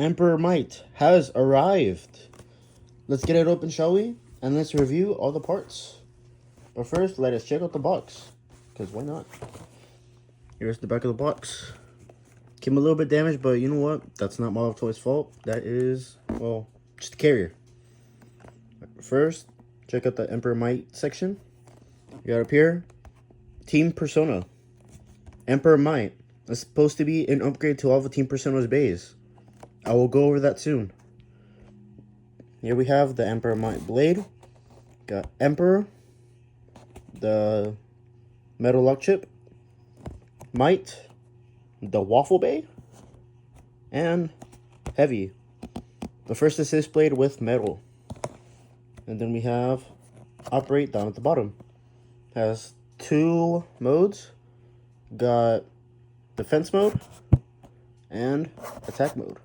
Emperor Might has arrived. Let's get it open, shall we? And let's review all the parts. But first, let us check out the box, because why not? Here's the back of the box. Came a little bit damaged, but you know what? That's not Model Toys' fault. That is, well, just a carrier. First, check out the Emperor Might section. You got up here, Team Persona. Emperor Might is supposed to be an upgrade to all the Team Persona's bays. I will go over that soon. Here we have the Emperor Might blade. Got Emperor, the metal lock chip, Might, the waffle bay, and Heavy, the first assist blade with metal. And then we have Operate down at the bottom. Has two modes. Got defense mode and attack mode.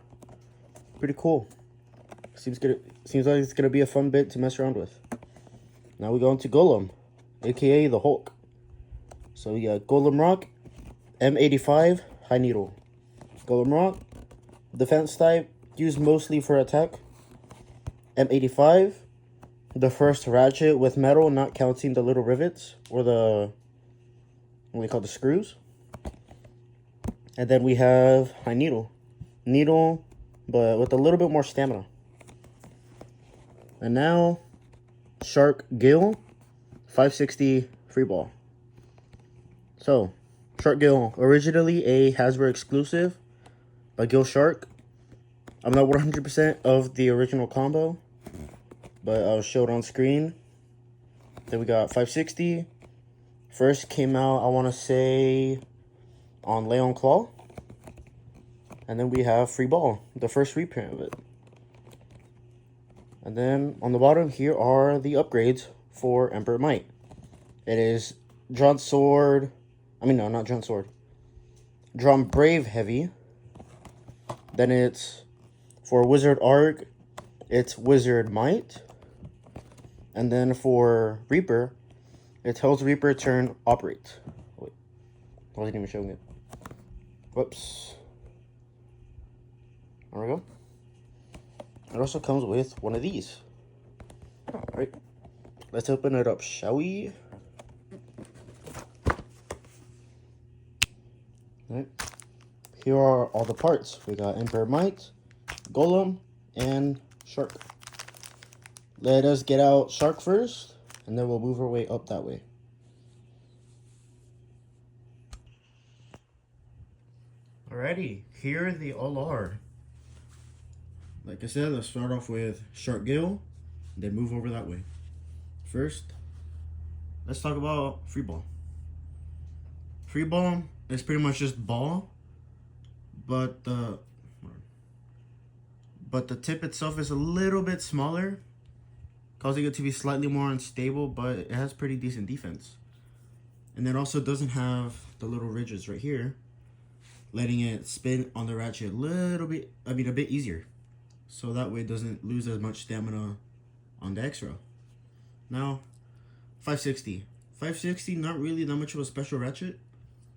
Pretty cool. Seems like it's gonna be a fun bit to mess around with. Now we go into Golem, aka the Hulk. So we got Golem Rock, M85, High Needle. Golem Rock, defense type, used mostly for attack. M85, the first ratchet with metal, not counting the little rivets or the, what we call the screws. And then we have High Needle. Needle, but with a little bit more stamina. And now, Shark Gill, 560 free ball. So, Shark Gill, originally a Hasbro exclusive by Gill Shark. I'm not 100% of the original combo, but I'll show it on screen. Then we got 560. First came out, I want to say, on Leon Claw. And then we have Free Ball, the first reprint of it. And then on the bottom here are the upgrades for Emperor Might. It is Drawn Sword, not Drawn Sword. Drawn Brave Heavy. Then it's for Wizard Arc, it's Wizard Might. And then for Reaper, it tells Reaper turn Operate. Wait, I wasn't even showing it. Whoops. There we go. It also comes with one of these. Alright, let's open it up, shall we? Alright, here are all the parts. We got Emperor Might, Golem, and Shark. Let us get out Shark first, and then we'll move our way up that way. Alrighty, here they all are. Like I said, let's start off with Shark Gill, then move over that way. First, let's talk about Free Ball. Free Ball is pretty much just ball, but the tip itself is a little bit smaller, causing it to be slightly more unstable, but it has pretty decent defense. And it also doesn't have the little ridges right here, letting it spin on the ratchet a bit easier. So that way it doesn't lose as much stamina on the extra. Now, 560. 560, not really that much of a special ratchet.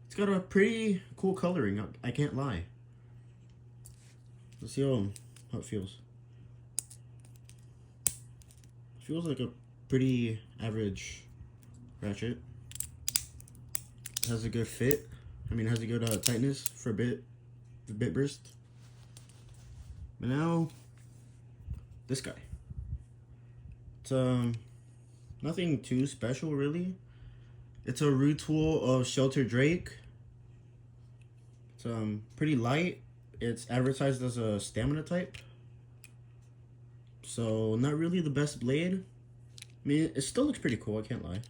It's got a pretty cool coloring, I can't lie. Let's see how it feels. It feels like a pretty average ratchet. It has a good fit. It has a good tightness for bit burst. But now, this guy. It's nothing too special really. It's a root tool of Shelter Drake. It's pretty light. It's advertised as a stamina type. So not really the best blade. It still looks pretty cool, I can't lie.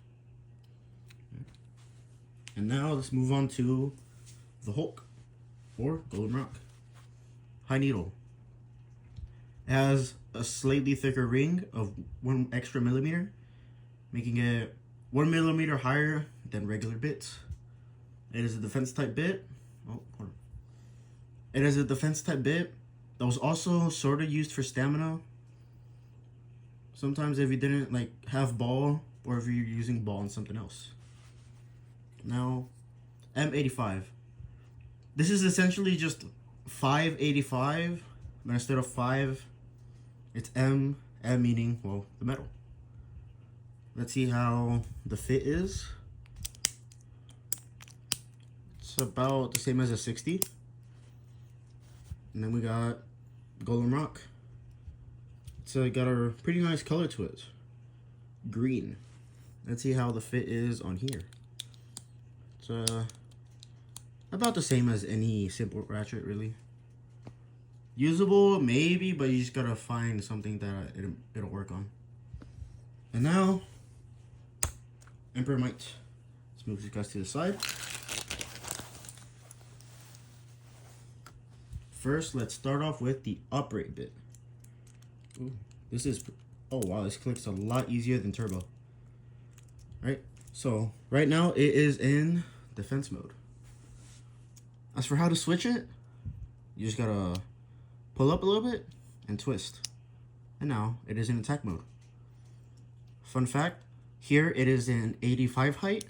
And now let's move on to the Hulk, or Golden Rock. High Needle. It has a slightly thicker ring of 1 extra millimeter, making it 1 millimeter higher than regular bits. It is a defense type bit. Oh, hold on. It is a defense type bit that was also sort of used for stamina. Sometimes if you didn't have ball, or if you're using ball on something else. Now, M85. This is essentially just 585 Then instead of 5, it's M. M meaning, well, the metal. Let's see how the fit is. It's about the same as a 60. And then we got Golden Rock. So it got a pretty nice color to it. Green. Let's see how the fit is on here. It's about the same as any simple ratchet, really. Usable, maybe, but you just gotta find something that it'll work on. And now, Emperor Might. Let's move these guys to the side. First, let's start off with the upright bit. Ooh, this is, oh wow, this clicks a lot easier than turbo. Right, so right now it is in defense mode. As for how to switch it, you just gotta pull up a little bit and twist. And now it is in attack mode. Fun fact, here it is in 85 height.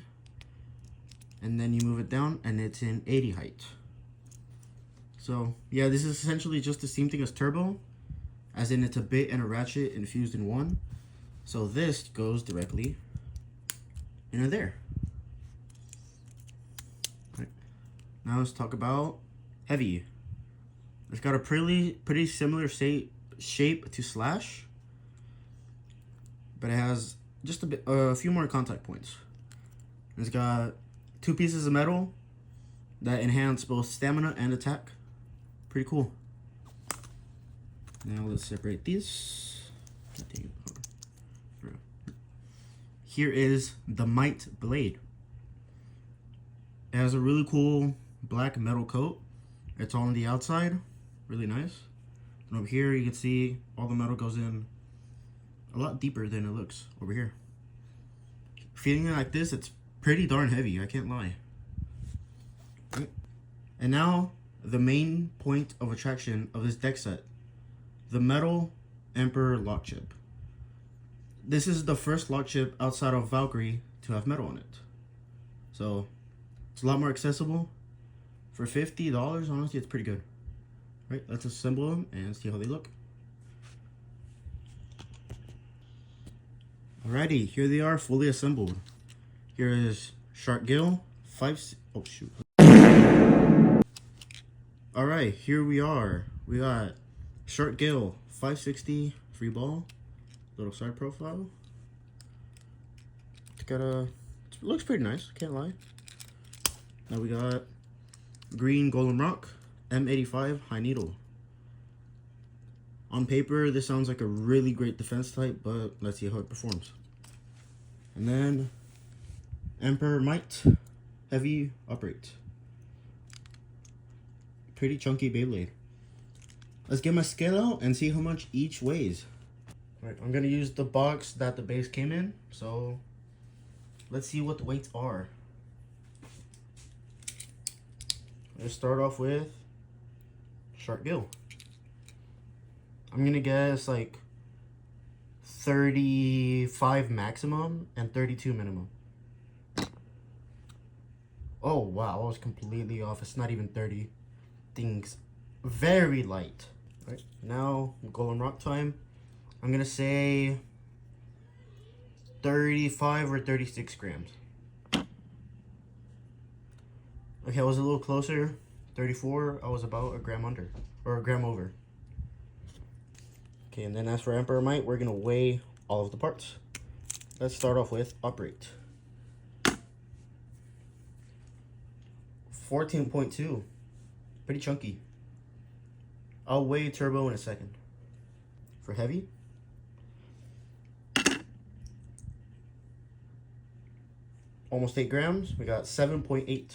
And then you move it down and it's in 80 height. So yeah, this is essentially just the same thing as turbo, as in it's a bit and a ratchet infused in one. So this goes directly into there. Right. Now let's talk about heavy. It's got a pretty similar shape to Slash, but it has just a few more contact points. It's got 2 pieces of metal that enhance both stamina and attack. Pretty cool. Now let's separate these. Here is the Might blade. It has a really cool black metal coat. It's all on the outside, really nice. And over here you can see all the metal goes in a lot deeper than it looks over here. Feeling it like this, it's pretty darn heavy, I can't lie. And now the main point of attraction of this deck set, the metal Emperor lock chip. This is the first lock chip outside of Valkyrie to have metal on it. So it's a lot more accessible. For $50, honestly, it's pretty good. Right, let's assemble them and see how they look. Alrighty, here they are fully assembled. Here is Shark Gill, oh shoot. Alright, here we are. We got Shark Gill, 560 free ball. Little side profile. It looks pretty nice, can't lie. Now we got green Golden Rock, M85 high needle. On paper, this sounds like a really great defense type, but let's see how it performs. And then Emperor Might, heavy upright. Pretty chunky Beyblade. Let's get my scale out and see how much each weighs. All right, I'm gonna use the box that the base came in, so let's see what the weights are. Let's start off with Shark Gill. I'm gonna guess like 35 maximum and 32 minimum. Oh wow, I was completely off. It's not even 30. Things very light. Right, now Golden Rock time. I'm gonna say 35 or 36 grams. Okay, I was a little closer. 34, I was about a gram under, or a gram over. Okay, and then as for Emperor Might, we're gonna weigh all of the parts. Let's start off with upright. 14.2, pretty chunky. I'll weigh turbo in a second. For heavy, almost 8 grams. We got 7.8.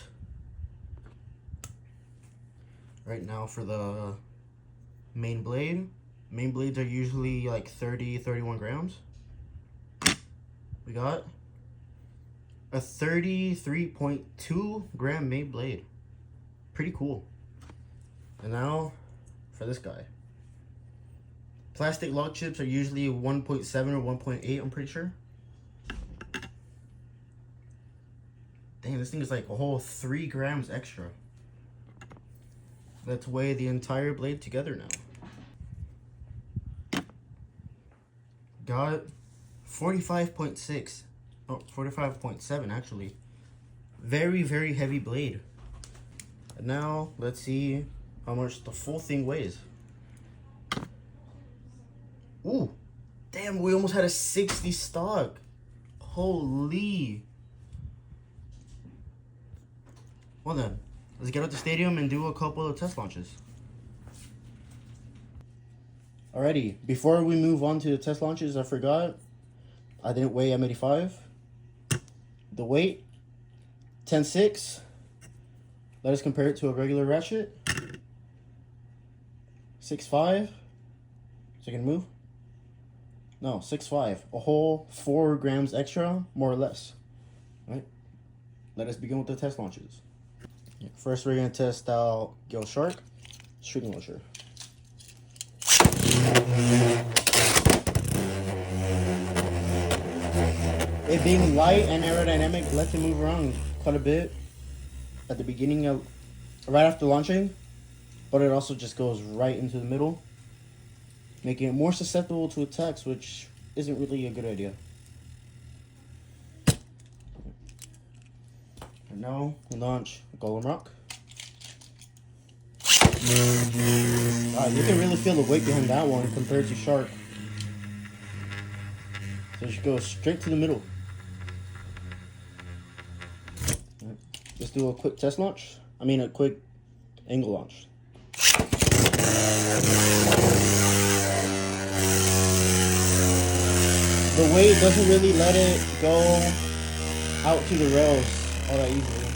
Right now for the main blade. Main blades are usually like 30, 31 grams. We got a 33.2 gram main blade. Pretty cool. And now for this guy. Plastic lock chips are usually 1.7 or 1.8, I'm pretty sure. Dang, this thing is like a whole 3 grams extra. Let's weigh the entire blade together now. forgot. 45.6. Oh, 45.7 actually. Very, very heavy blade. And now, let's see how much the full thing weighs. Ooh. Damn, we almost had a 60 stock. Holy. Well then, let's get out the stadium and do a couple of test launches. Alrighty, before we move on to the test launches, I forgot. I didn't weigh M85. The weight, 10.6. Let us compare it to a regular ratchet. 6.5. So you can move. No, 6.5. A whole 4 grams extra, more or less. Right? Let us begin with the test launches. First, we're going to test out Gill Shark shooting launcher. It being light and aerodynamic lets it move around quite a bit at the beginning of, right after launching, but it also just goes right into the middle, making it more susceptible to attacks, which isn't really a good idea. And now we launch Golem Rock. You can really feel the weight behind that one compared to Shark. So just go straight to the middle. Right. Let's do a quick test launch. I mean a quick angle launch. The weight doesn't really let it go out to the rails all that easily.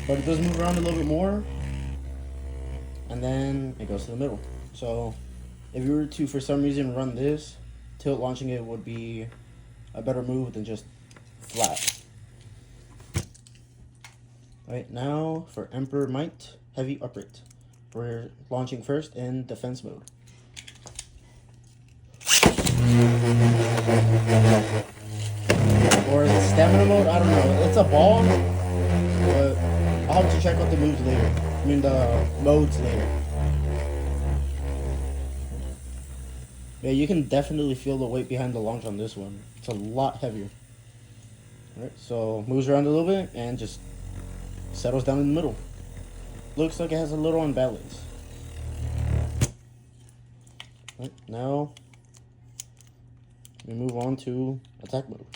But it does move around a little bit more. And then it goes to the middle. So if you were to, for some reason, run this, tilt launching it would be a better move than just flat. Alright, now for Emperor Might Heavy Upright. We're launching first in defense mode. Or the stamina mode, I don't know. It's a ball, but I'll have to check out the moves later. I mean the modes later. Yeah, you can definitely feel the weight behind the launch on this one. It's a lot heavier. Alright, so moves around a little bit and just settles down in the middle. Looks like it has a little unbalance. Right, now we move on to attack mode.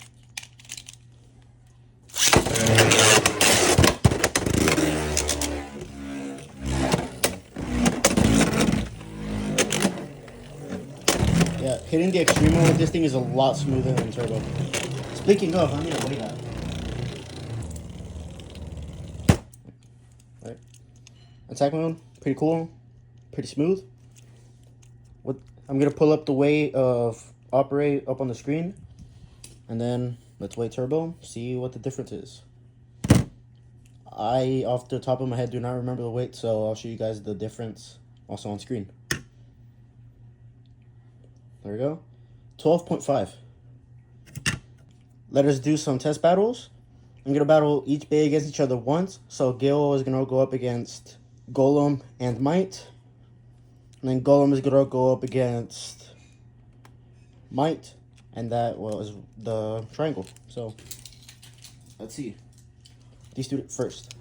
Yeah, hitting the extreme mode with this thing is a lot smoother than turbo. Speaking of, I'm gonna weigh that. Right. Attack mode, pretty cool, pretty smooth. I'm gonna pull up the weight of operate up on the screen, and then let's weigh turbo, see what the difference is. I, off the top of my head, do not remember the weight, so I'll show you guys the difference also on screen. There we go. 12.5. Let us do some test battles. I'm going to battle each bay against each other once. So Gil is going to go up against Golem and Might. And then Golem is going to go up against Might. And that was the triangle. So, let's see. These two first.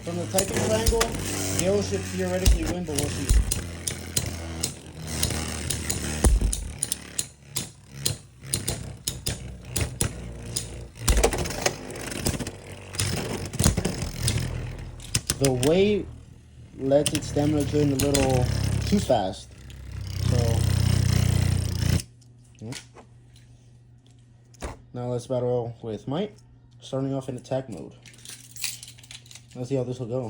From the typing triangle, Gale should theoretically win, but we'll see. The weight lets its stamina drain a little too fast. So, now let's battle with Might, starting off in attack mode. Let's see how this will go.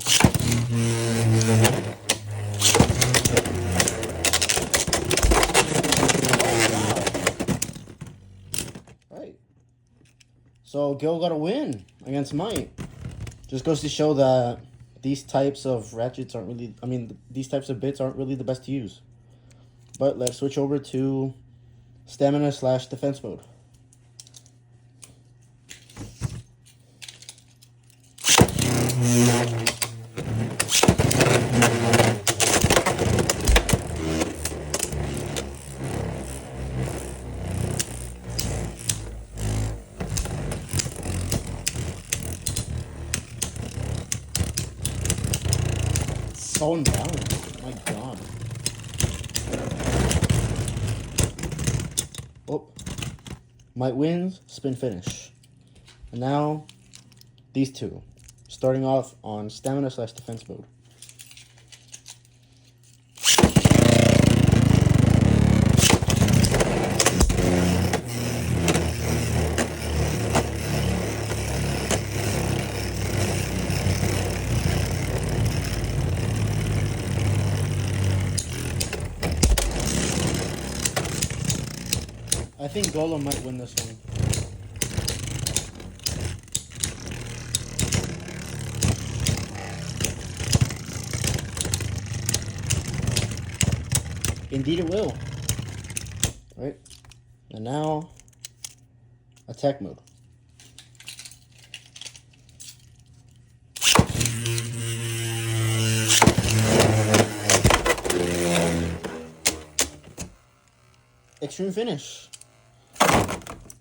Right. So Gil got a win against Might. Just goes to show that these types of ratchets aren't really, these types of bits aren't really the best to use. But let's switch over to stamina / defense mode. so unbalanced. My God. Oh. Might wins, spin finish. And now, these two. Starting off on stamina / defense mode. I think Golem might win this one. Indeed it will. Right? And now, attack mode. Extreme finish.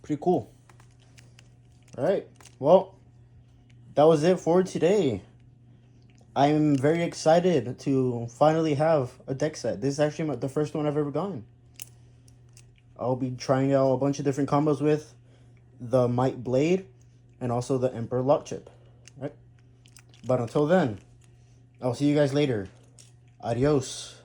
Pretty cool. Alright, well, that was it for today. I'm very excited to finally have a deck set. This is actually the first one I've ever gotten. I'll be trying out a bunch of different combos with the Might Blade and also the Emperor Lock Chip. Right? But until then, I'll see you guys later. Adios.